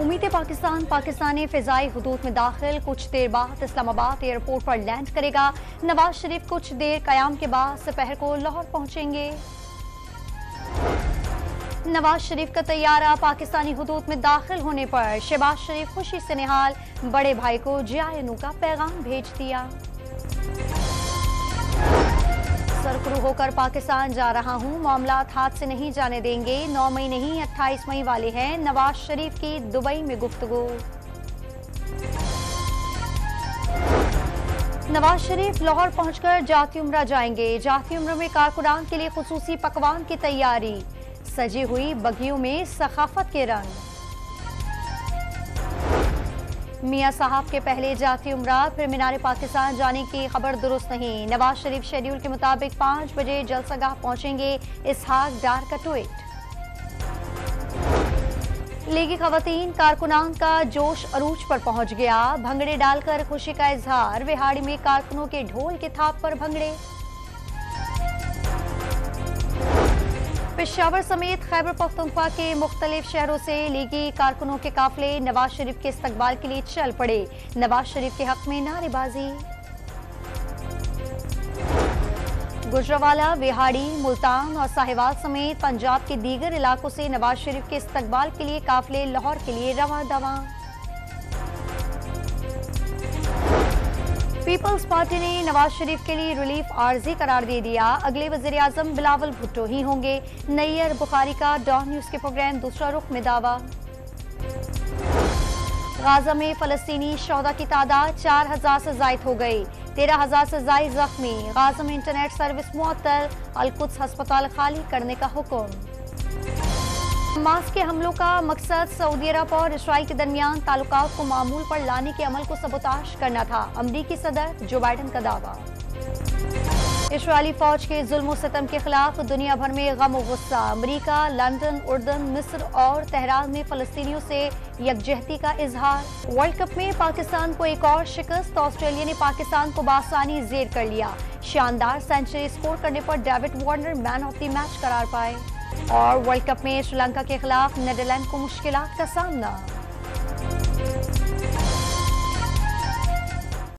उम्मीद पाकिस्तानी फिजाई हुदूद में दाखिल कुछ देर बाद इस्लामाबाद एयरपोर्ट पर लैंड करेगा। नवाज शरीफ कुछ देर कयाम के बाद दोपहर को लाहौर पहुंचेंगे। नवाज शरीफ का तैयारा पाकिस्तानी हुदूद में दाखिल होने पर शहबाज शरीफ खुशी से निहाल, बड़े भाई को जियानू का पैगाम भेज दिया। सरखरू होकर पाकिस्तान जा रहा हूं, मामलात हाथ से नहीं जाने देंगे। 9 मई नहीं 28 मई वाले हैं नवाज शरीफ की दुबई में गुफ्तगू। नवाज शरीफ लाहौर पहुंचकर जाती उम्रा जाएंगे। जाती उम्र में कारकुनान के लिए खुसूसी पकवान की तैयारी, सजी हुई बगियों में सखाफत के रंग। मियां साहब के पहले जाती उम्रा, फिर मीनार पाकिस्तान जाने की खबर दुरुस्त नहीं। नवाज शरीफ शेड्यूल के मुताबिक 5 बजे जलसागाह पहुंचेंगे। इसहाक डार का ट्वीट। लीगी खवातीन कारकुनान का जोश अरूज पर पहुंच गया, भंगड़े डालकर खुशी का इजहार। विहाड़ी में कारकुनों के ढोल के थाप पर भंगड़े। पेशावर समेत खैबर पख्तूनख्वा के मुख्तलिफ शहरों से लीगी कारकुनों के काफिले नवाज शरीफ के इस्तकबाल के लिए चल पड़े। नवाज शरीफ के हक में नारेबाजी। गुजरावाला, विहाड़ी, मुल्तान और साहिवाल समेत पंजाब के दीगर इलाकों से नवाज शरीफ के इस्तकबाल के लिए काफिले लाहौर के लिए रवां दवां। पीपल्स पार्टी ने नवाज शरीफ के लिए रिलीफ आर्जी करार दे दिया। अगले वजीर आजम बिलावल भुट्टो ही होंगे। नैयर बुखारी का डॉन न्यूज के प्रोग्राम दूसरा रुख में दावा। गाजा में फलस्तीनी शौदा की तादाद 4000 से जायद हो गई, 13000 से जायद जख्मी। गाजा में इंटरनेट सर्विस मुअत्तल, अल-कुद्स अस्पताल खाली करने का हुक्म। हमास के हमलों का मकसद सऊदी अरब और इसराइल के दरमियान ताल्लुकात को मामूल पर लाने के अमल को सबोताश करना था, अमरीकी सदर जो बाइडन का दावा। इसराइली फौज के जुल्म और सितम के खिलाफ दुनिया भर में गम और गुस्सा। अमरीका, लंदन, उर्दन, मिस्र और तेहरान में फलस्तीनियों से यकजहती का इजहार। वर्ल्ड कप में पाकिस्तान को एक और शिकस्त, ऑस्ट्रेलिया ने पाकिस्तान को बासानी जेर कर लिया। शानदार सेंचुरी स्कोर करने पर David Warner man of the match करार पाए। और वर्ल्ड कप में श्रीलंका के खिलाफ नीदरलैंड को मुश्किलात का सामना।